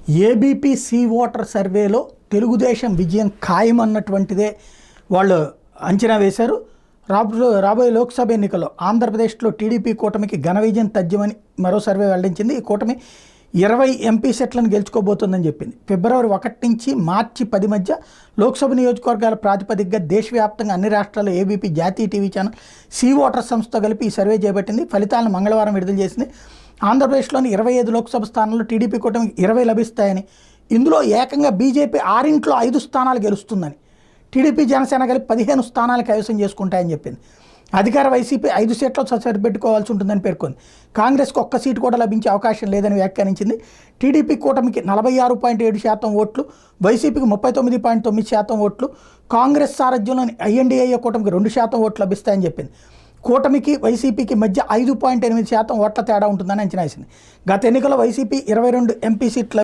ABP see voter సర్వేలో తెలుగుదేశం విజయం ఖాయమన్నటువంటిదే వాళ్ళు అంచనా వేశారు. రాబోయే లోక్సభ ఎన్నికల్లో ఆంధ్రప్రదేశ్లో టీడీపీ కూటమికి ఘన విజయం తథ్యమని మరో సర్వే వెల్లడించింది. ఈ కూటమి 20 ఎంపీ సెట్లను గెలుచుకోబోతోందని చెప్పింది. ఫిబ్రవరి 1 నుంచి మార్చి 10 మధ్య లోక్సభ నియోజకవర్గాల ప్రాతిపదికగా దేశవ్యాప్తంగా అన్ని రాష్ట్రాల్లో ఏబీపీ జాతీయ టీవీ ఛానల్ సీ ఓటర్ సంస్థతో కలిపి ఈ సర్వే చేపట్టింది. ఫలితాలను మంగళవారం విడుదల చేసింది. ఆంధ్రప్రదేశ్లోని 25 లోక్సభ స్థానాల్లో టీడీపీ కూటమికి 20 లభిస్తాయని, ఇందులో ఏకంగా బీజేపీ 6 5 స్థానాలు గెలుస్తుందని, టీడీపీ జనసేన కలిపి 15 స్థానాలు కైవసం చేసుకుంటాయని చెప్పింది. అధికార వైసీపీ 5 సీట్లు సరిపెట్టుకోవాల్సి ఉంటుందని పేర్కొంది. కాంగ్రెస్కు 1 సీటు కూడా లభించే అవకాశం లేదని వ్యాఖ్యానించింది. టీడీపీ కూటమికి 46.7% ఓట్లు, వైసీపీకి 39.9% ఓట్లు, కాంగ్రెస్ సారథ్యంలోని ఐఎన్డీఏ కూటమికి 2% ఓట్లు లభిస్తాయని చెప్పింది. కూటమికి వైసీపీకి మధ్య 5.8% ఓట్ల తేడా ఉంటుందని అంచనా వేసింది. గత ఎన్నికల్లో వైసీపీ 22 ఎంపీ సీట్లు